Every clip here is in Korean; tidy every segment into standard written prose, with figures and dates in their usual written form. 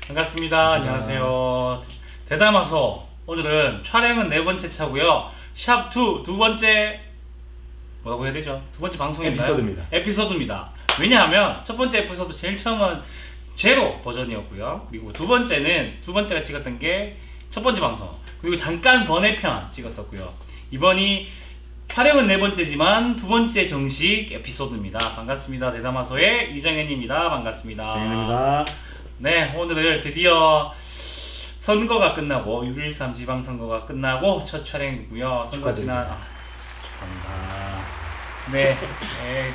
반갑습니다. 안녕하세요. 대담하소. 오늘은 촬영은 4번째 차고요. 샵2 두 번째 뭐라고 해야 되죠? 두 번째 방송인가요? 에피소드입니다. 왜냐하면 첫 번째 에피소드 제일 처음은 제로 버전이었고요. 그리고 두 번째가 찍었던 게 첫 번째 방송. 그리고 잠깐 번외편 찍었었고요. 이번이 촬영은 4번째지만 두 번째 정식 에피소드입니다. 반갑습니다. 대담하소의 이정현입니다. 반갑습니다. 정현입니다. 네, 오늘을 드디어 선거가 끝나고 6.13 지방선거가 끝나고 첫 촬영이고요. 선거 지난 축하합니다. 네,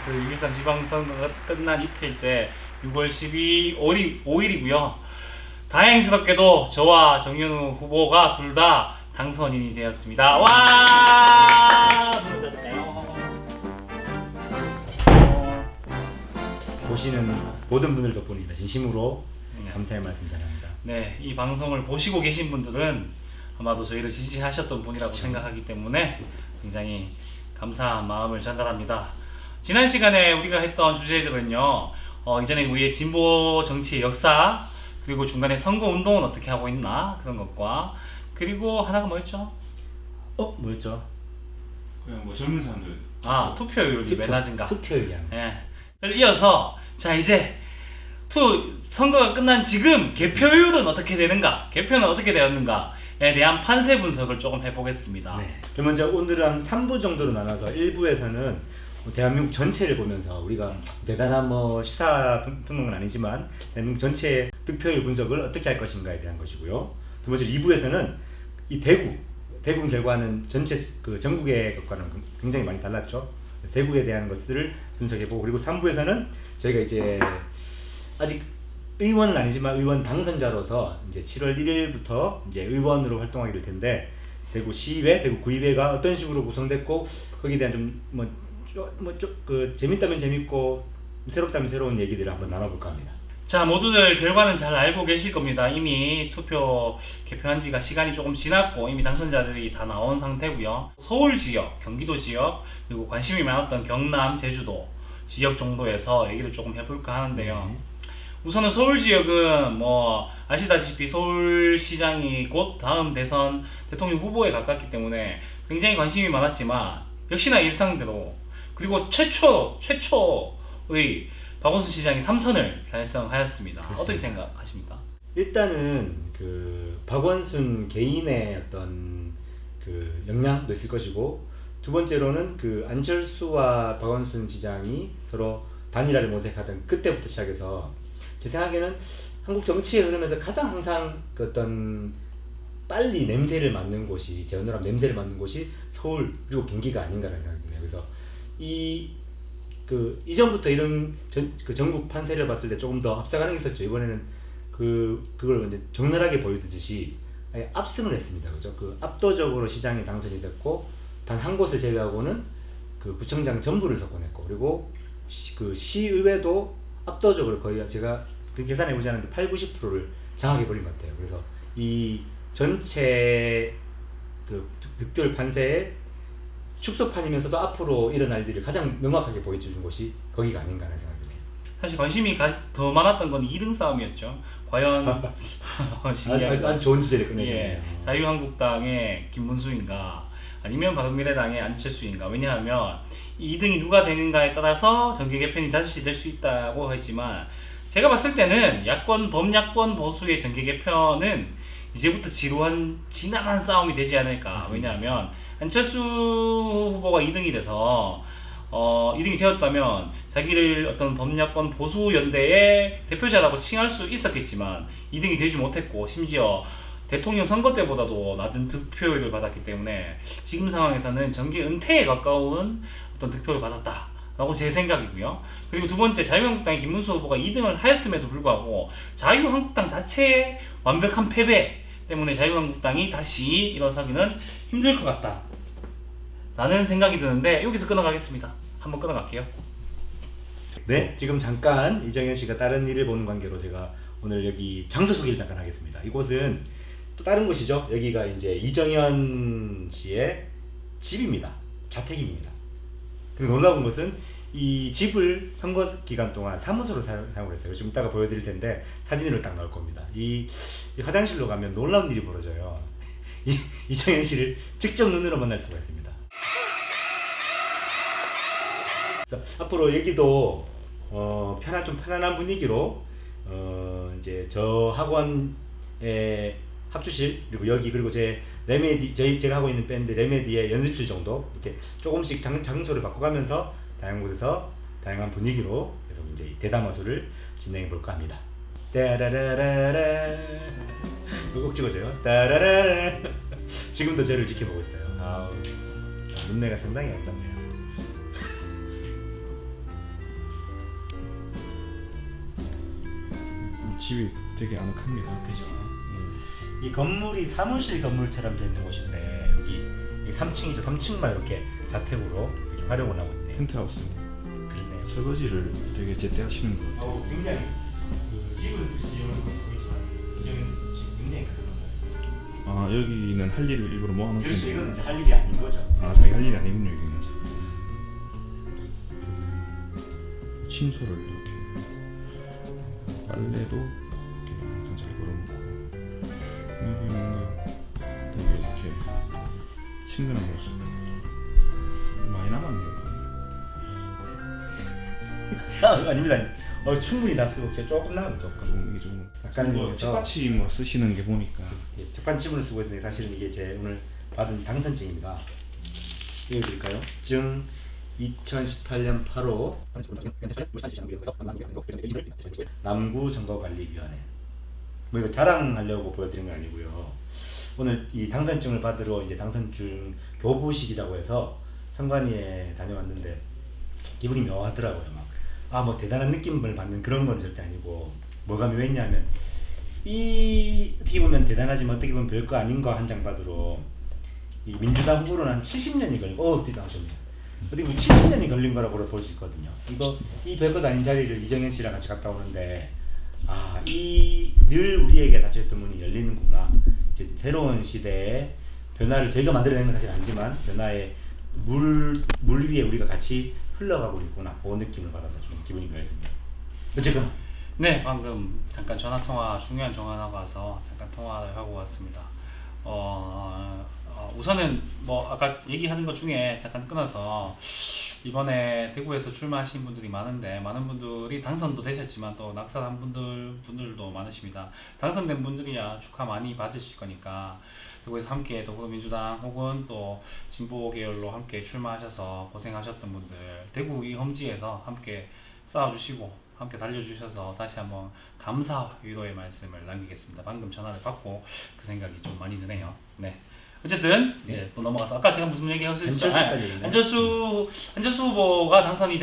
그 6.13 지방선거가 끝난 이틀째 6월 5일이고요. 다행스럽게도 저와 정현우 후보가 둘 다 당선인이 되었습니다. 와! 보시는 모든 분들 덕분입니다. 진심으로 감사의 말씀 전합니다. 네, 이 방송을 보시고 계신 분들은 아마도 저희를 지지하셨던 분이라고 생각하기 때문에 굉장히 감사한 마음을 전달합니다. 지난 시간에 우리가 했던 주제들은요, 이전에 우리의 진보 정치의 역사, 그리고 중간에 선거 운동은 어떻게 하고 있나 그런 것과, 그리고 하나가 뭐였죠? 뭐였죠? 그냥 뭐 젊은 사람들 투표율이 왜 낮은가? 투표율이 예. 이어서 자 이제 선거가 끝난 지금 개표율은 어떻게 되는가? 개표는 어떻게 되었는가에 대한 판세 분석을 조금 해보겠습니다. 네. 그럼 먼저 오늘은 한 3부 정도로 나눠서 1부에서는 대한민국 전체를 보면서 우리가 대단한 시사 평론은 아니지만 대한민국 전체의 득표율 분석을 어떻게 할 것인가에 대한 것이고요. 두 번째 2부에서는 이 대구 결과는 전체 그 전국의 것과는 굉장히 많이 달랐죠. 대구에 대한 것들을 분석해보고, 그리고 3부에서는 저희가 이제 아직 의원은 아니지만 의원 당선자로서 이제 7월 1일부터 이제 의원으로 활동하게 될 텐데, 대구 시의회, 대구 구의회가 어떤 식으로 구성됐고 거기에 대한 그 재밌다면 재밌고 새롭다면 새로운 얘기들을 한번 나눠볼까 합니다. 자, 모두들 결과는 잘 알고 계실 겁니다. 이미 투표 개표한 지가 시간이 조금 지났고 이미 당선자들이 다 나온 상태고요. 서울 지역, 경기도 지역, 그리고 관심이 많았던 경남, 제주도 지역 정도에서 얘기를 조금 해볼까 하는데요. 우선은 서울 지역은 아시다시피 서울시장이 곧 다음 대선 대통령 후보에 가깝기 때문에 굉장히 관심이 많았지만 역시나 일상대로, 그리고 최초의 박원순 시장이 3선을 달성하였습니다. 그렇습니다. 어떻게 생각하십니까? 일단은 그 박원순 개인의 어떤 그 역량도 있을 것이고, 두 번째로는 그 안철수와 박원순 시장이 서로 단일화를 모색하던 그때부터 시작해서 제 생각에는 한국 정치의 흐름에서 가장 항상 그 어떤 빨리 냄새를 맡는 곳이, 제어노람 냄새를 맡는 곳이 서울 그리고 경기가 아닌가라는 생각이 드네요. 그래서 이전부터 이런 그 전국 판세를 봤을 때 조금 더 앞서가는 게 있었죠. 이번에는 그걸 이제 적나라하게 보여주듯이 아예 압승을 했습니다. 그죠? 그 압도적으로 시장이 당선이 됐고, 단 한 곳을 제외하고는 그 구청장 전부를 석권했고, 그리고 그 시의회도 압도적으로 거의 제가 그 계산해보지 않았는데 80-90%를 장악해버린 것 같아요. 그래서 이 전체 그 득표율 판세의 축소판이면서도 앞으로 일어날 일을 가장 명확하게 보여주는 곳이 거기가 아닌가 하는 생각이 드네요. 사실 관심이 더 많았던 건 2등 싸움이었죠. 과연 아주 좋은 주제를 꺼내셨네요. 예, 자유한국당의 김문수인가 아니면 바른미래당의 안철수인가. 왜냐하면 2등이 누가 되는가에 따라서 정계 개편이 다시 될 수 있다고 했지만, 제가 봤을 때는 범야권 보수의 정계 개편은 이제부터 지난한 싸움이 되지 않을까. 맞습니다. 왜냐하면 안철수 후보가 2등이 돼서 2등이 되었다면 자기를 어떤 범야권 보수 연대의 대표자라고 칭할 수 있었겠지만 2등이 되지 못했고, 심지어 대통령 선거 때보다도 낮은 득표율을 받았기 때문에 지금 상황에서는 정계 은퇴에 가까운 어떤 득표를 받았다 라고 제 생각이고요. 그리고 두 번째, 자유한국당의 김문수 후보가 2등을 하였음에도 불구하고 자유한국당 자체의 완벽한 패배 때문에 자유한국당이 다시 일어서기는 힘들 것 같다 라는 생각이 드는데, 여기서 끊어가겠습니다. 한번 끊어갈게요. 네, 지금 잠깐 이정현 씨가 다른 일을 보는 관계로 제가 오늘 여기 장소 소개를 잠깐 하겠습니다. 이곳은 또 다른 곳이죠. 여기가 이제 이정현 씨의 집입니다. 자택입니다. 그리고 놀라운 것은 이 집을 선거 기간 동안 사무소로 사용을 했어요. 좀 이따가 보여드릴 텐데 사진으로 딱 나올 겁니다. 이 화장실로 가면 놀라운 일이 벌어져요. 이정현 씨를 직접 눈으로 만날 수가 있습니다. 그래서 앞으로 여기도 좀 편안한 분위기로 이제 저 학원의 합주실, 그리고 여기, 그리고 제 레메디, 제가 하고 있는 밴드 레메디의 연습실 정도 이렇게 조금씩 장소를 바꿔가면서 다양한 곳에서 다양한 분위기로 계속 이제 대담화수를 진행해 볼까 합니다. 따라라라라, 이거 꼭 찍어줘요. 따라라라. 지금도 저를 지켜보고 있어요. 아우, 눈매가 상당히 아름답네요. 집이 되게 아늑합니다. 그죠. 이 건물이 사무실 건물처럼 되는 곳인데 여기 3층이죠. 3층만 이렇게 자택으로 이렇게 활용을 하고 있네요. 펜트하우스. 그렇네요. 설거지를 되게 제때 하시는 것 같아요. 굉장히 그 집을 지으는 건 보이지만 이제는 집 굉장히 크거든요. 아, 여기는 할 일을 일부러 모아놓은 그렇죠. 이건 이제 할 일이 아닌 거죠. 아, 자기 할 일이 아니군요, 여기는. 침소를 이렇게 빨래도 이렇게 항상 잘 걸어놓고, 여기 뭔가 되게 이렇게 친근한 모습. 많이 남았네요. 아닙니다. 충분히 다 쓰고 그냥 조금 남은 조금. 이게 좀 약간 뭐 여기서 책받침으로 쓰시는 게 보니까 책받침을 쓰고 있는데 사실은 이게 제 오늘 받은 당선증입니다. 읽어드릴까요? 증 2018년 8호 남구선거관리위원회. 뭐 이거 자랑하려고 보여드린 건 아니고요. 오늘 이 당선증을 받으러 이제 당선증 교부식이라고 해서 선관위에 다녀왔는데 기분이 묘하더라고요. 뭐 대단한 느낌을 받는 그런 건 절대 아니고, 뭐가 묘했냐면 이 어떻게 보면 대단하지만 어떻게 보면 별거 아닌 거 한 장 받으러 이 민주당 후보로는 한 70년이 걸리고 나오셨네요. 어떻게 보면 70년이 걸린 거라고 볼 수 있거든요. 이 별것 아닌 자리를 이정현 씨랑 같이 갔다 오는데 이 늘 우리에게 닫혀있던 문이 열리는구나. 이제 새로운 시대의 변화를 저희가 만들어낸 건 사실 아니지만 변화의 물 위에 우리가 같이 흘러가고 있구나. 그 느낌을 받아서 좀 기분이 묘했습니다. 어쨌건 네, 방금 잠깐 전화통화, 중요한 전화가 와서 잠깐 통화를 하고 왔습니다. 우선은 뭐 아까 얘기하는 것 중에 잠깐 끊어서, 이번에 대구에서 출마하신 분들이 많은데 많은 분들이 당선도 되셨지만 또 낙선한 분들도 많으십니다. 당선된 분들이야 축하 많이 받으실 거니까 대구에서 함께 더불어민주당 혹은 또 진보 계열로 함께 출마하셔서 고생하셨던 분들, 대구 이 험지에서 함께 싸워주시고 함께 달려주셔서 다시 한번 감사와 위로의 말씀을 남기겠습니다. 방금 전화를 받고 그 생각이 좀 많이 드네요. 네. 어쨌든 이제 또 넘어가서 아까 제가 무슨 얘기하셨죠? 안철수 후보가 당선이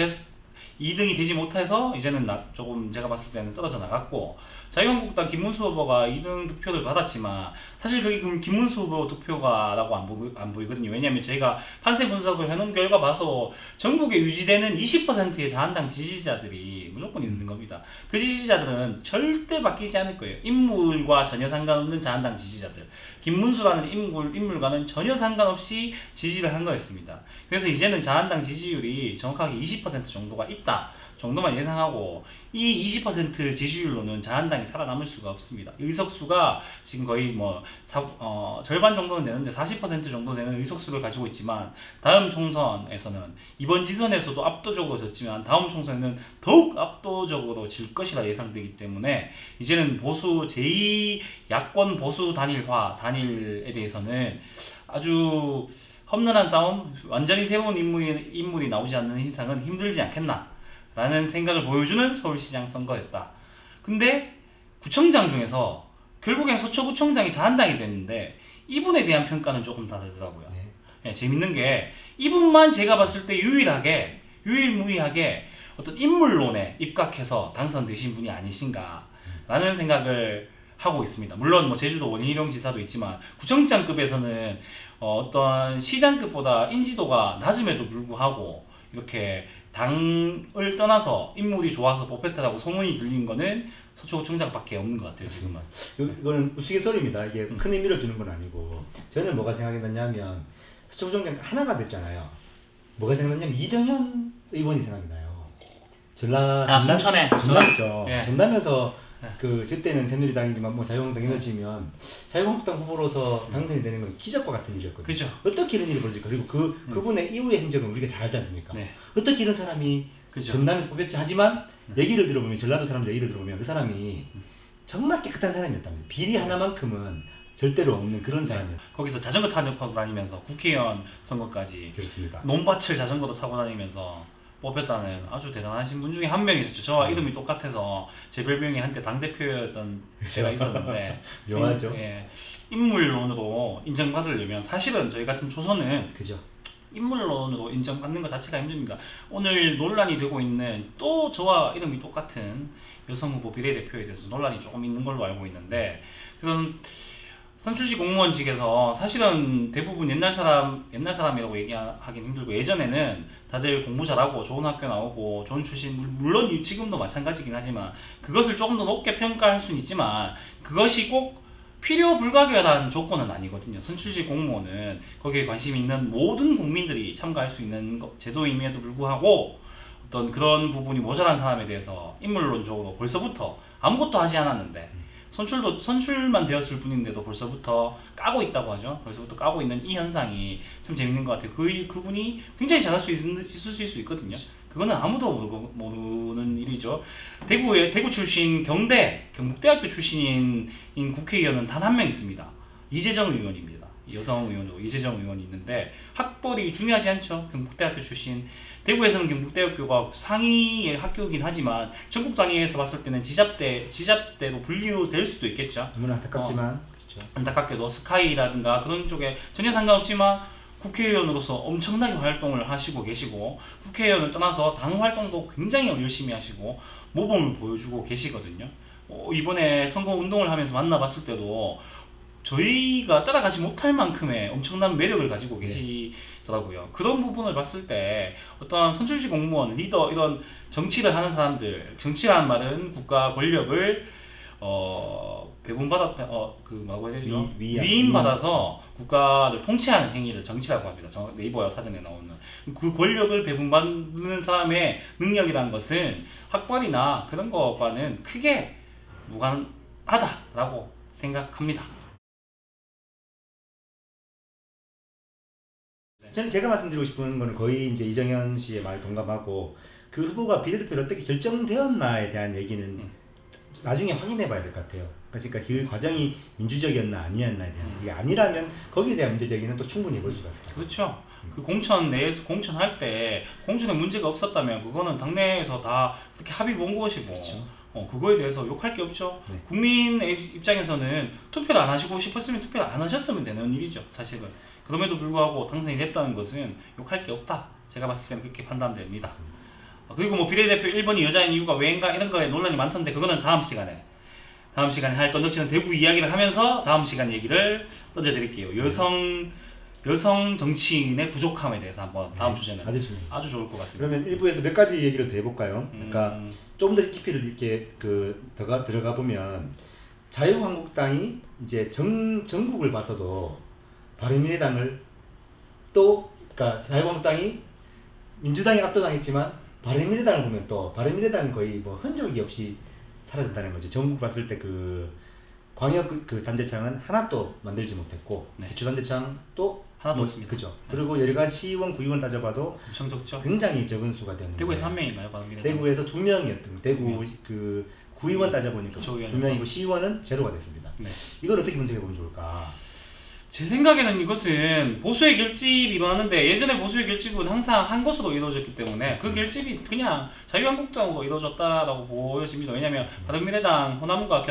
2등이 되지 못해서 이제는 조금 제가 봤을 때는 떨어져 나갔고, 자유한국당 김문수 후보가 2등 득표를 받았지만 사실 그게 김문수 후보 득표가라고 안 보이거든요. 왜냐하면 저희가 판세 분석을 해놓은 결과 봐서 전국에 유지되는 20%의 자한당 지지자들이 무조건 있는 겁니다. 그 지지자들은 절대 바뀌지 않을 거예요. 인물과 전혀 상관없는 자한당 지지자들, 김문수라는 인물과는 전혀 상관없이 지지를 한 거였습니다. 그래서 이제는 자한당 지지율이 정확하게 20% 정도가 있다 정도만 예상하고, 이 20% 지지율로는 자한당이 살아남을 수가 없습니다. 의석수가 지금 거의 절반 정도는 되는데 40% 정도 되는 의석수를 가지고 있지만, 다음 총선에서는 이번 지선에서도 압도적으로 졌지만 다음 총선에는 더욱 압도적으로 질 것이라 예상되기 때문에 이제는 제2 야권 보수 단일에 대해서는 아주 험난한 싸움, 완전히 새로운 인물이 나오지 않는 이상은 힘들지 않겠나 라는 생각을 보여주는 서울시장 선거였다. 근데 구청장 중에서 결국엔 서초구청장이 자한당이 됐는데 이분에 대한 평가는 조금 다르더라고요. 네, 재밌는 게 이분만 제가 봤을 때 유일하게 유일무이하게 어떤 인물론에 입각해서 당선되신 분이 아니신가라는 생각을 하고 있습니다. 물론 뭐 제주도 원희룡 지사도 있지만 구청장급에서는 어떤 시장급보다 인지도가 낮음에도 불구하고 이렇게 당을 떠나서 인물이 좋아서 뽑혔다라고 소문이 들린 거는 서초구청장밖에 없는 것 같아요. 지금은. 이거는 우스갯소리입니다. 이게 큰 의미를 두는 건 아니고 저는 뭐가 생각이 났냐면 서초구청장 하나가 됐잖아요. 뭐가 생각났냐면 이정현 의원이 생각이 나요. 순천에 전남이죠. 예. 전남에서 그 그때는 새누리당이지만 뭐 자유한국당 이어지면 자유한국당 후보로서 당선이 되는 건 기적과 같은 일이었거든요. 그죠. 어떻게 이런 일이 벌어질까? 그리고 그분의 이후의 행적은 우리가 잘 알지 않습니까? 네. 어떻게 이런 사람이 그죠. 전남에서 뽑혔지? 하지만 얘기를 들어보면 전라도 사람들 얘기를 들어보면 그 사람이 정말 깨끗한 사람이었답니다. 비리 하나만큼은 절대로 없는 그런 사람이었어요. 거기서 자전거 타고 다니면서 국회의원 선거까지 그렇습니다. 논밭을 자전거도 타고 다니면서 뽑혔다는 아주 대단하신 분 중에 한 명이셨죠. 저와 이름이 똑같아서 제 별명이 한때 당대표였던 제가 있었는데 묘하죠. 예, 인물론으로 인정받으려면 사실은 저희 같은 조선은 그죠. 인물론으로 인정받는 것 자체가 힘듭니다. 오늘 논란이 되고 있는 또 저와 이름이 똑같은 여성 후보 비례대표에 대해서 논란이 조금 있는 걸로 알고 있는데 그런 선출직 공무원직에서 사실은 대부분 옛날 사람이라고 얘기하기는 힘들고 예전에는 다들 공부 잘하고 좋은 학교 나오고 좋은 출신 물론 지금도 마찬가지긴 하지만 그것을 조금 더 높게 평가할 수는 있지만 그것이 꼭 필요 불가결한 조건은 아니거든요. 선출직 공무원은 거기에 관심 있는 모든 국민들이 참가할 수 있는 제도임에도 불구하고 어떤 그런 부분이 모자란 사람에 대해서 인물론적으로 벌써부터 아무것도 하지 않았는데 선출만 되었을 뿐인데도 벌써부터 까고 있다고 하죠. 벌써부터 까고 있는 이 현상이 참 재밌는 것 같아요. 그분이 굉장히 잘할 수 있을 수 있거든요. 그거는 아무도 모르는 일이죠. 대구 출신 경북대학교 출신인 국회의원은 단 한 명 있습니다. 이재정 의원입니다. 여성 의원으로 이재정 의원이 있는데 학벌이 중요하지 않죠. 경북대학교 출신. 대구에서는 경북대학교가 상위의 학교이긴 하지만 전국 단위에서 봤을 때는 지잡대로 분류될 수도 있겠죠. 너무나 안타깝지만 그렇죠. 안타깝게도 스카이라든가 그런 쪽에 전혀 상관없지만 국회의원으로서 엄청나게 활동을 하시고 계시고 국회의원을 떠나서 당 활동도 굉장히 열심히 하시고 모범을 보여주고 계시거든요. 이번에 선거운동을 하면서 만나봤을 때도 저희가 따라가지 못할 만큼의 엄청난 매력을 가지고 계시더라고요. 그런 부분을 봤을 때 어떤 선출직 공무원, 리더 이런 정치를 하는 사람들, 정치라는 말은 국가 권력을 뭐라고 해야 되죠? 위임받아서 국가를 통치하는 행위를 정치라고 합니다. 네이버 사전에 나오는 그 권력을 배분받는 사람의 능력이라는 것은 학벌이나 그런 것과는 크게 무관하다라고 생각합니다. 저는 제가 말씀드리고 싶은 거는 거의 이제 이정현 씨의 말 동감하고 그 후보가 비례대표로 어떻게 결정되었나에 대한 얘기는 나중에 확인해봐야 될 것 같아요. 그러니까 그 과정이 민주적이었나 아니었나에 대한 그게 아니라면 거기에 대한 문제 제기는 또 충분히 해볼 수가 있어요. 그렇죠. 그 공천 내에서 공천할 때 공천에 문제가 없었다면 그거는 당내에서 다 그렇게 합의 본 것이고 그렇죠. 그거에 대해서 욕할 게 없죠. 네. 국민의 입장에서는 투표를 안 하시고 싶었으면 투표를 안 하셨으면 되는 일이죠. 사실은. 그럼에도 불구하고 당선이 됐다는 것은 욕할 게 없다. 제가 봤을 때는 그렇게 판단됩니다. 그리고 뭐 비례대표 1번이 여자인 이유가 왜인가 이런 거에 논란이 많던데 그거는 다음 시간에 할 건덕지는 대구 이야기를 하면서 다음 시간 얘기를 던져드릴게요. 여성 정치인의 부족함에 대해서 한번 다음 주제는 아주 좋을 것 같습니다. 그러면 1부에서 몇 가지 얘기를 더 해볼까요? 그러니까 좀 더 깊이를 이렇게 들어가 보면 자유한국당이 이제 전국을 봐서도 바른미래당을 그러니까 자유한국당이 민주당이 압도당했지만 바른미래당을 보면 또 바른미래당은 거의 뭐 흔적이 없이 사라졌다는 거죠. 전국 봤을 때 그 광역 그 단체장은 하나도 만들지 못했고 네. 기초단체장도 하나도 없습니다. 그죠. 네. 그리고 여러 가지 시의원, 구의원 따져봐도 엄청 적죠. 굉장히 적은 수가 되는데 대구에서 1명인가요? 바른미래당? 대구에서 2명이었던 대구 그 구의원 따져보니까 기초의원에서. 2명이고 시의원은 제로가 됐습니다. 네. 이걸 어떻게 분석해 보면 좋을까? 제 생각에는 이것은 보수의 결집이 일어나는데 예전에 보수의 결집은 항상 한 곳으로 이루어졌기 때문에 그 결집이 그냥 자유한국당으로 이루어졌다라고 보여집니다. 왜냐하면 바른미래당, 호남과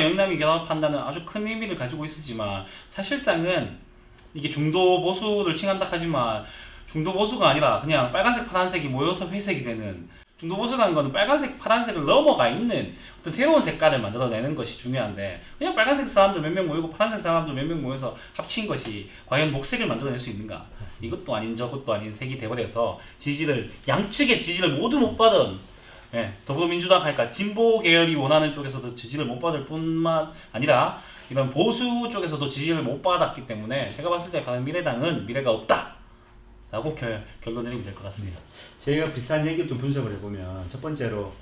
영남이 결합한다는 아주 큰 의미를 가지고 있었지만 사실상은 이게 중도 보수를 칭한다 하지만 중도 보수가 아니라 그냥 빨간색 파란색이 모여서 회색이 되는, 중도 보수라는 거는 빨간색 파란색을 넘어가 있는 어떤 새로운 색깔을 만들어내는 것이 중요한데, 그냥 빨간색 사람들 몇 명 모이고 파란색 사람들 몇 명 모여서 합친 것이 과연 녹색을 만들어낼 수 있는가? 이것도 아닌 저것도 아닌 색이 되버려서 지지를, 양측의 지지를 모두 못 받은, 더불어민주당 하니까 진보 계열이 원하는 쪽에서도 지지를 못 받을 뿐만 아니라 이런 보수 쪽에서도 지지를 못 받았기 때문에 제가 봤을 때 바른미래당은 미래가 없다 라고 결론 내리면 될 것 같습니다. 제가 비슷한 얘기를 좀 분석을 해보면, 첫 번째로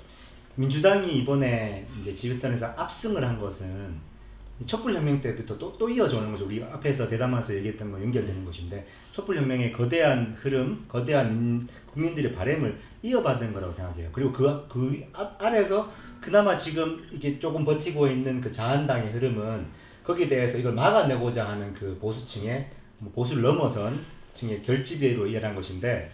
민주당이 이번에 이제 지지선에서 압승을 한 것은 촛불혁명 때부터 또 이어져 오는 거죠. 우리 앞에서 대담하면서 얘기했던 거 연결되는 것인데, 촛불혁명의 거대한 흐름, 거대한 국민들의 바람을 이어받은 거라고 생각해요. 그리고 그 아래에서 그나마 지금 이게 조금 버티고 있는 그 자한당의 흐름은 거기에 대해서 이걸 막아내고자 하는 그 보수층의, 보수를 넘어선 층의 결집으로 일어난 것인데,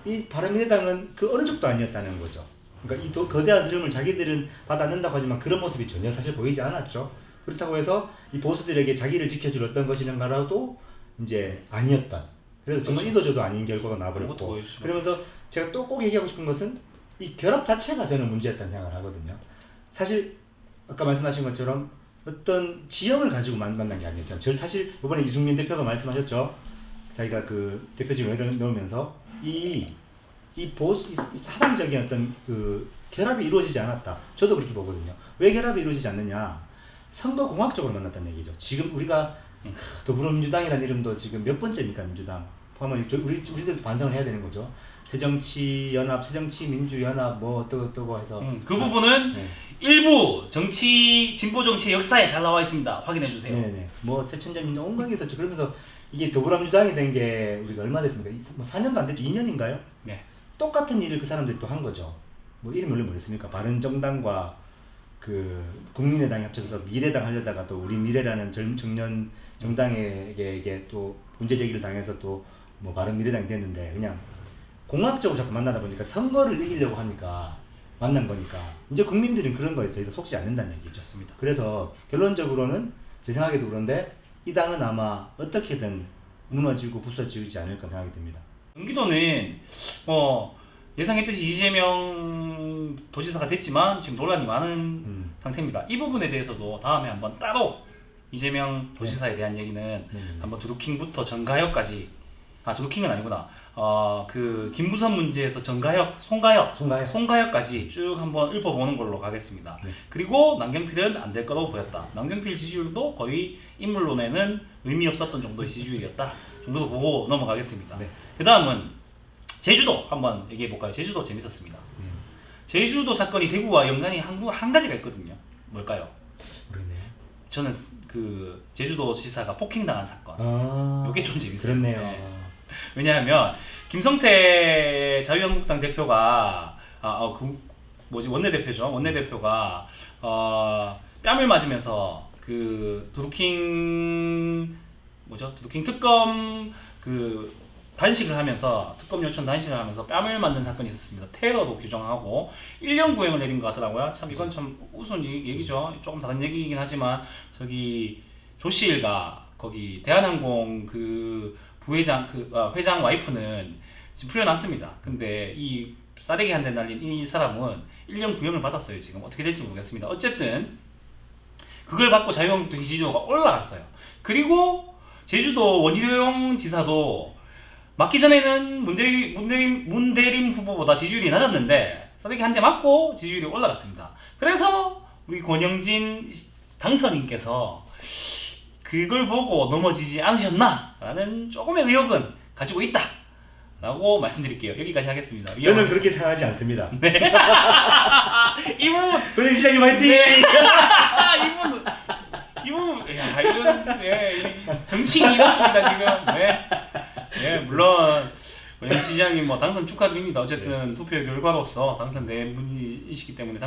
이 바른미래당은 그 어느 쪽도 아니었다는 거죠. 그러니까 이 거대한 흐름을 자기들은 받아낸다고 하지만 그런 모습이 전혀 사실 보이지 않았죠. 그렇다고 해서 이 보수들에게 자기를 지켜줄 어떤 것이는가라도 이제 아니었다. 그래서 정말 그렇죠. 이도저도 아닌 결과가 나와버렸고, 그러면서 제가 또 꼭 얘기하고 싶은 것은 이 결합 자체가 저는 문제였다는 생각을 하거든요. 사실 아까 말씀하신 것처럼 어떤 지형을 가지고 만난 게 아니었죠. 저 사실 이번에 이승민 대표가 말씀하셨죠. 자기가 그 대표직을 넣으면서 이 사당적인 어떤 그 결합이 이루어지지 않았다. 저도 그렇게 보거든요. 왜 결합이 이루어지지 않느냐? 선거 공학적으로 만났다는 얘기죠. 지금 우리가 더불어민주당이라는 이름도 지금 몇 번째입니까? 민주당 포함한 우리들도 반성을 해야 되는 거죠. 새정치연합, 새정치민주연합 뭐 어떠고 해서 그 부분은 일부 진보 정치 역사에 잘 나와 있습니다. 확인해 주세요. 네네. 뭐 새천년민주 온갖 있었죠. 그러면서 이게 더불어민주당이 된 게 우리가 얼마 됐습니까? 뭐 4년도 안 됐죠. 2년인가요? 네. 똑같은 일을 그 사람들이 또 한 거죠. 뭐 이름이 원래 뭐였습니까? 바른정당과 그 국민의당이 합쳐서 미래당 하려다가 또 우리 미래라는 청년 정당에게 이게 또 문제 제기를 당해서 또 뭐 바른미래당이 됐는데, 그냥 공학적으로 자꾸 만나다 보니까 선거를 이기려고 하니까 만난 거니까 이제 국민들은 그런 거에 대해서 속지 않는다는 얘기죠. 좋습니다. 그래서 결론적으로는 제 생각에도 그런데 이 당은 아마 어떻게든 무너지고 부서지지 않을까 생각이 듭니다. 경기도는 뭐 예상했듯이 이재명 도지사가 됐지만 지금 논란이 많은 상태입니다. 이 부분에 대해서도 다음에 한번 따로 이재명 도지사에 대한 얘기는 한번 두루킹부터 정가혁까지, 두루킹은 아니구나. 그 김부선 문제에서 송가혁까지 쭉 한번 읊어보는 걸로 가겠습니다. 네. 그리고 남경필은 안 될 거라고 보였다. 남경필 지지율도 거의 인물론에는 의미 없었던 정도의 지지율이었다 정도로 보고 넘어가겠습니다. 네. 그 다음은 제주도 한번 얘기해 볼까요? 제주도 재밌었습니다. 제주도 사건이 대구와 연관이 한 가지가 있거든요. 뭘까요? 모르겠네요. 저는 그 제주도 지사가 폭행당한 사건. 이게 좀 재밌어요. 그렇네요. 네. 왜냐하면 김성태 자유한국당 대표가 원내대표죠. 원내대표가 뺨을 맞으면서 그 두루킹 특검 그 단식을 하면서, 특검 요청 단식을 하면서 뺨을 맞는 사건이 있었습니다. 테러로 규정하고 1년 구형을 내린 것 같더라고요. 참 이건 참 우스운 얘기죠. 조금 다른 얘기이긴 하지만 저기 조씨 일가 거기 대한항공 그 부회장 회장 와이프는 지금 풀려났습니다. 근데 이 싸대기 한 대 날린 이 사람은 1년 구형을 받았어요. 지금 어떻게 될지 모르겠습니다. 어쨌든 그걸 받고 자유한국당 지지도가 올라갔어요. 그리고 제주도 원희룡 지사도 맞기 전에는 문대림 후보보다 지지율이 낮았는데 싸대기 한 대 맞고 지지율이 올라갔습니다. 그래서 우리 권영진 당선인께서 그걸 보고 넘어지지 않으셨나? 라는 조금의 의혹은 가지고 있다 라고 말씀드릴게요. 여기까지 하겠습니다. 저는 그렇게 생각하지 않습니다. 네. 이분 권영시장님 화이팅! 이분 야 이건 정치인이 이렇습니다 지금. 네, 물론 권영진 시장님 뭐 당선 축하드립니다. 어쨌든 투표 결과로서 당선된 분이시기 때문에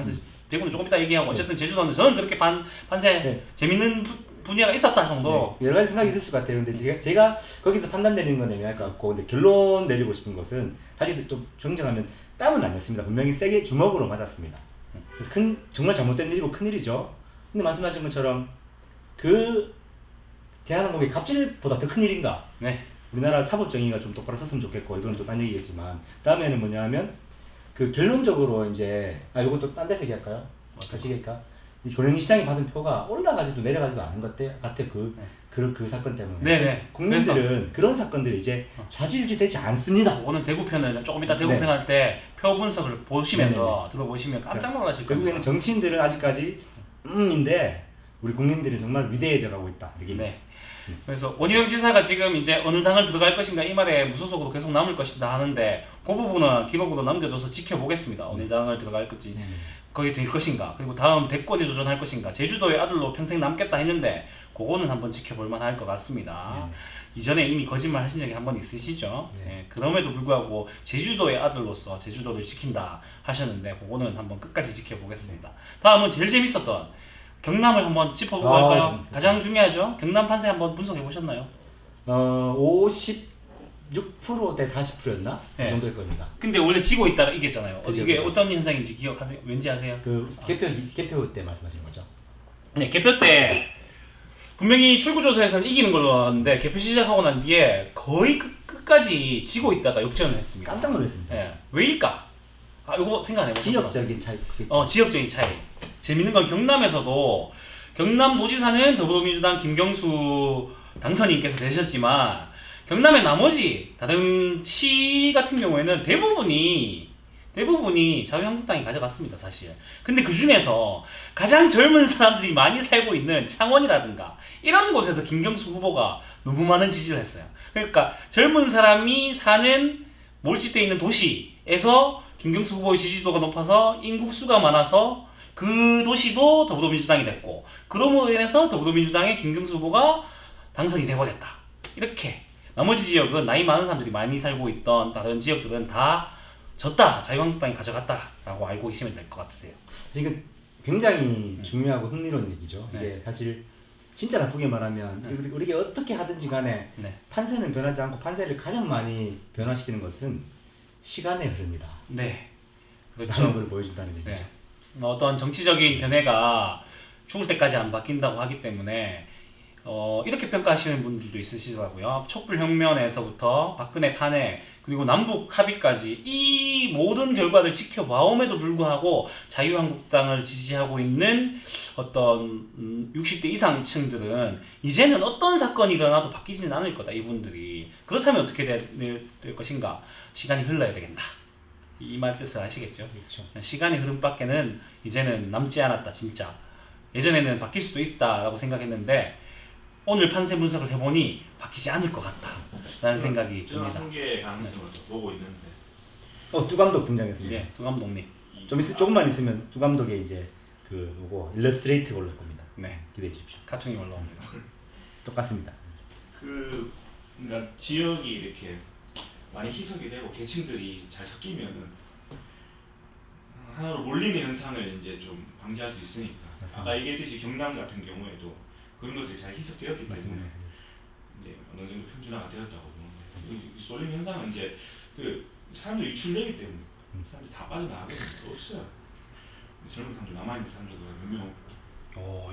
대구는 조금 이따 얘기하고, 어쨌든 제주도는 저는 그렇게 반세 재밌는 분야가 있었다 정도. 여러 가지 생각이 있을 것 같아요. 근데 제가 거기서 판단 내리는 건 애매할 것 같고, 근데 결론 내리고 싶은 것은 사실 또 정정하면 땀은 아니었습니다. 분명히 세게 주먹으로 맞았습니다. 그래서 정말 잘못된 일이고 큰 일이죠. 근데 말씀하신 것처럼 그 대한항공의 갑질보다 더 큰 일인가? 네. 우리나라 사법 정의가 좀 똑바로 섰으면 좋겠고 이건 또 딴 얘기겠지만 다음에는 뭐냐면 그 결론적으로 이제 이건 또 딴 데서 얘기할까요? 다시 얘기할까? 이 고령시장이 받은 표가 올라가지도 내려가지도 않은 것 같아 그 사건 때문에 네네. 국민들은 그런 사건들이 이제 좌지우지 되지 않습니다. 오늘 대구 편은 조금 이따 대구 네. 편 할 때 표 분석을 보시면서 들어보시면 깜짝 놀라실 겁니다. 결국에는 정치인들은 아직까지 인데 우리 국민들이 정말 위대해져 가고 있다. 느낌이. 네. 그래서 원희룡 지사가 지금 이제 어느 당을 들어갈 것인가 이 말에 무소속으로 계속 남을 것이다 하는데 그 부분은 기록으로 남겨둬서 지켜보겠습니다. 어느 당을 들어갈 건지 거기 될 것인가 그리고 다음 대권에 도전할 것인가 제주도의 아들로 평생 남겠다 했는데 그거는 한번 지켜볼 만할 것 같습니다. 이전에 이미 거짓말 하신 적이 한 번 있으시죠? 네, 그럼에도 불구하고 제주도의 아들로서 제주도를 지킨다 하셨는데 그거는 한번 끝까지 지켜보겠습니다. 다음은 제일 재밌었던 경남을 한번 짚어보고 할까요? 가장 중요하죠? 경남 판세 한번 분석해 보셨나요? 56%대 40%였나? 네. 그 정도일 겁니다. 근데 원래 지고 있다가 이겼잖아요. 그죠, 이게 그죠. 어떤 현상인지 기억하세요? 왠지 아세요? 그 개표 때 말씀하신 거죠? 네, 개표 때 분명히 출구조사에서는 이기는 걸로 나왔는데 개표 시작하고 난 뒤에 거의 끝까지 지고 있다가 역전을 했습니다. 깜짝 놀랐습니다. 네, 왜일까? 이거 생각 안 해보셨나요? 지역적인 차이. 지역적인 차이. 재밌는 건 경남에서도 경남도지사는 더불어민주당 김경수 당선인께서 되셨지만 경남의 나머지 다른 시 같은 경우에는 대부분이 자유한국당이 가져갔습니다, 사실. 근데 그 중에서 가장 젊은 사람들이 많이 살고 있는 창원이라든가 이런 곳에서 김경수 후보가 너무 많은 지지를 했어요. 그러니까 젊은 사람이 사는 몰집되어 있는 도시에서 김경수 후보의 지지도가 높아서 인구수가 많아서 그 도시도 더불어민주당이 됐고 그럼으로 인해서 더불어민주당의 김경수 후보가 당선이 되버렸다. 이렇게 나머지 지역은 나이 많은 사람들이 많이 살고 있던 다른 지역들은 다 졌다. 자유한국당이 가져갔다라고 알고 계시면 될 것 같으세요. 지금 굉장히 중요하고 흥미로운 얘기죠. 네. 이게 사실 진짜 나쁘게 말하면 우리가 어떻게 하든지 간에 판세는 변하지 않고 판세를 가장 많이 변화시키는 것은 시간의 흐름이다. 네. 그런 그렇죠. 걸 보여준다는 얘기죠. 네. 어떤 정치적인 견해가 죽을 때까지 안 바뀐다고 하기 때문에 이렇게 평가하시는 분들도 있으시더라고요. 촛불혁명에서부터 박근혜 탄핵 그리고 남북 합의까지 이 모든 결과를 지켜봐옴에도 불구하고 자유한국당을 지지하고 있는 어떤 60대 이상층들은 이제는 어떤 사건이 일어나도 바뀌지는 않을 거다. 이분들이. 그렇다면 어떻게 될 것인가? 시간이 흘러야 되겠다. 이 말 뜻을 아시겠죠? 그렇죠. 시간의 흐름밖에는 이제는 남지 않았다. 진짜. 예전에는 바뀔 수도 있다라고 생각했는데 오늘 판세 분석을 해보니 바뀌지 않을 것 같다라는 생각이 저는 듭니다. 한계의 가능성을 보고 있는데. 두 감독 등장했습니다. 예, 두 감독님. 조금만 있으면 두 감독의 이제 요거 일러스트레이트 올릴 겁니다. 네, 기대해 주십시오. 카툰이 올라옵니다. 똑같습니다. 그러니까 지역이 이렇게 많이 희석이 되고 계층들이 잘 섞이면은 하나로 몰림의 현상을 이제 좀 방지할 수 있으니까. 맞습니다. 아까 얘기했듯이 경남 같은 경우에도 그런 것들이 잘 희석되었기 때문에 맞습니다. 이제 어느 정도 평준화가 되었다고 보는데 이 쏠림 현상은 이제 그 사람들이 유출되기 때문에 사람들이 다 빠져나가게 없어요. 젊은 사람들 남아있는 사람들도 몇 명 없고.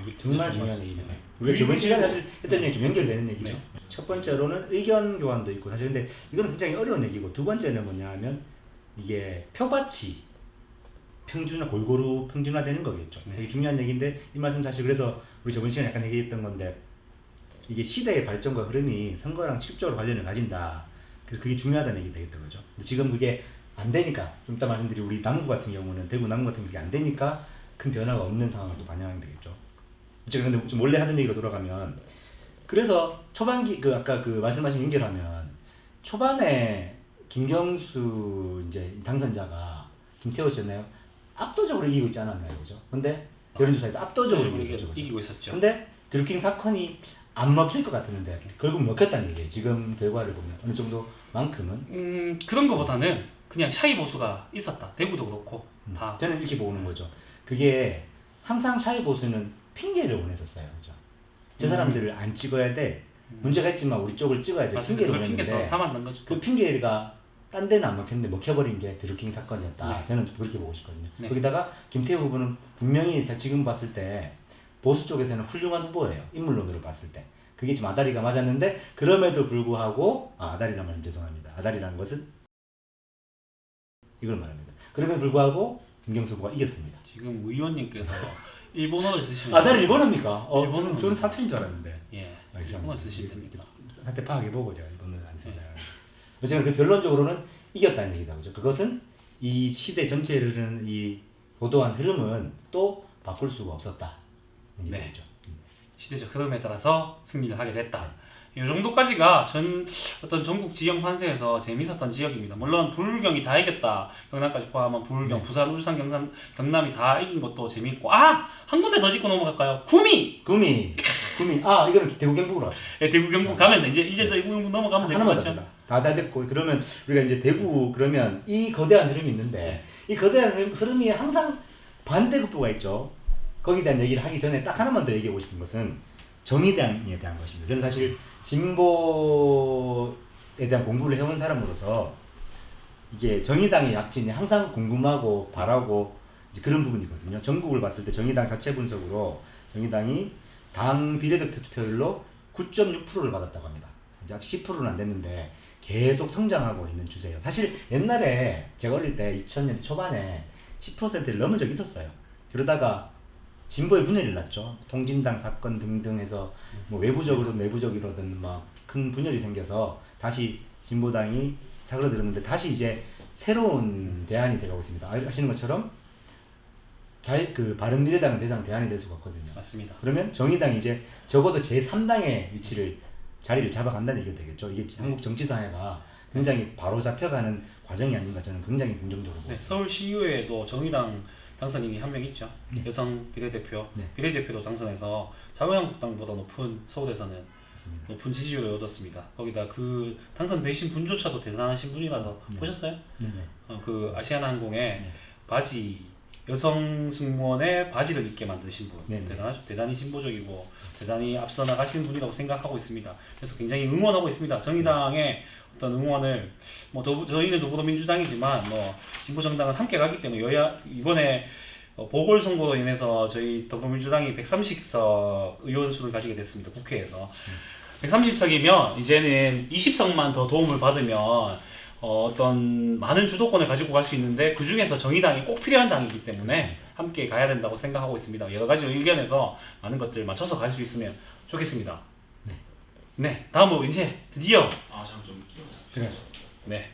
이거 정말 중요한 얘기입니다. 우리가 저번 시간에 사실 했던 얘기 좀 연결되는 얘기죠. 첫 번째로는 의견 교환도 있고 사실 근데 이건 굉장히 어려운 얘기고 두 번째는 뭐냐 하면 이게 표밭이 골고루 평준화되는 거겠죠. 되게 중요한 얘기인데 이 말씀 사실 그래서 우리 저번 시간에 약간 얘기했던 건데 이게 시대의 발전과 흐름이 선거랑 직접적으로 관련을 가진다. 그래서 그게 중요하다는 얘기 되겠다 그죠. 근데 지금 그게 안 되니까 좀 이따 말씀드린 우리 남구 같은 경우는 대구 남구 같은 경우 그게 안 되니까 큰 변화가 없는 상황을 또 반영하면 되겠죠. 제가 근데 좀 원래 하던 얘기로 돌아가면 그래서 초반기 아까 말씀하신 연결하면 초반에 김경수 이제 당선자가 김태호 씨였나요? 압도적으로 이기고 있지 않았나요, 그죠? 근데 여론조사에서 압도적으로 이기고 있었죠. 근데 드루킹 사건이 안 먹힐 것 같았는데 결국 먹혔다는 얘기예요. 지금 결과를 보면 어느 정도만큼은 그런 거보다는 그냥 샤이 보수가 있었다. 대구도 그렇고 다. 저는 이렇게 보는 거죠. 그게 항상 샤이 보수는 핑계를 원했었어요, 그죠? 저 사람들을 안 찍어야 돼. 문제가 있지만 우리 쪽을 찍어야 돼. 핑계를 원했는데 핑계 더 삼았는 거죠. 그 핑계가 딴 데는 안 먹혔는데 먹혀버린 게 드루킹 사건이었다. 네. 저는 그렇게 보고 싶거든요. 네. 거기다가 김태우 후보는 분명히 지금 봤을 때 보수 쪽에서는 훌륭한 후보예요. 인물론으로 봤을 때. 그게 좀 아다리가 맞았는데 그럼에도 불구하고 아다리란 말씀 죄송합니다. 아다리라는 것은 이걸 말합니다. 그럼에도 불구하고 김경수 후보가 이겼습니다. 지금 의원님께서 일본어를 쓰시면 아다리 일본어입니까? 일본어는 저는 사투리인 줄 알았는데. 예, 일본어 쓰시면 됩니다. 사태 파악해보고 제가 일본어를 안 씁니다. 어쨌든 그래서 결론적으로는 이겼다는 얘기다. 그죠? 그것은 이 시대 전체를 흐르는 이 보도한 흐름은 또 바꿀 수가 없었다. 네. 죠 시대적 흐름에 따라서 승리를 하게 됐다. 이 정도까지가 어떤 전국 지형 판세에서 재밌었던 지역입니다. 물론 불경이 다 이겼다. 경남까지 포함한 불경, 부산, 울산, 경남이 다 이긴 것도 재밌고 한 군데 더 짚고 넘어갈까요? 구미. 이거는 대구 경북으로 하죠. 네, 대구 경북 가면서 이제 대구 경북 넘어가면 될 것 하나만 같죠? 다 됐고 그러면 우리가 이제 대구 그러면 이 거대한 흐름이 있는데 이 거대한 흐름이 항상 반대급부가 있죠. 거기에 대한 얘기를 하기 전에 딱 하나만 더 얘기하고 싶은 것은 정의당에 대한 것입니다. 저는 사실 진보에 대한 공부를 해온 사람으로서 이게 정의당의 약진이 항상 궁금하고 바라고 이제 그런 부분이거든요. 전국을 봤을 때 정의당 자체 분석으로 정의당이 당 비례대표 투표율로 9.6%를 받았다고 합니다. 이제 아직 10%는 안 됐는데 계속 성장하고 있는 추세예요. 사실 옛날에 제가 어릴 때 2000년대 초반에 10%를 넘은 적이 있었어요. 그러다가 진보의 분열이 일어났죠. 통진당 사건 등등 해서 뭐 외부적으로든 내부적으로든 막 큰 분열이 생겨서 다시 진보당이 사그러들었는데 다시 이제 새로운 대안이 돼가고 있습니다. 아시는 것처럼 바른미래당은 더 이상 대안이 될 수가 없거든요. 맞습니다. 그러면 정의당이 이제 적어도 제3당의 자리를 잡아간다는 얘기가 되겠죠. 이게 한국 정치 사회가 굉장히 바로 잡혀가는 과정이 아닌가 저는 굉장히 긍정적으로 네, 봅니다. 서울시의회에도 정의당 당선인이 한 명 있죠. 네. 여성 비례대표. 네. 비례대표도 당선해서 자유한국당보다 높은 서울에서는 맞습니다. 높은 지지율을 얻었습니다. 거기다 그 당선되신 분조차도 대단하신 분이라서 네. 보셨어요? 네네. 그 아시아나항공에 네. 바지 여성 승무원의 바지를 입게 만드신 분 네네. 대단하죠. 대단히 진보적이고 대단히 앞서 나가시는 분이라고 생각하고 있습니다. 그래서 굉장히 응원하고 있습니다. 정의당의 어떤 응원을 저희는 더불어민주당이지만 진보 정당은 함께 가기 때문에 이번에 보궐선거로 인해서 저희 더불어민주당이 130석 의원수를 가지게 됐습니다. 국회에서 130석이면 이제는 20석만 더 도움을 받으면 어떤 많은 주도권을 가지고 갈 수 있는데 그 중에서 정의당이 꼭 필요한 당이기 때문에 함께 가야 된다고 생각하고 있습니다. 여러 가지 의견에서 많은 것들 맞춰서 갈 수 있으면 좋겠습니다. 네, 다음으로 이제 드디어 잠깐 좀 끼워서. 그래. 네.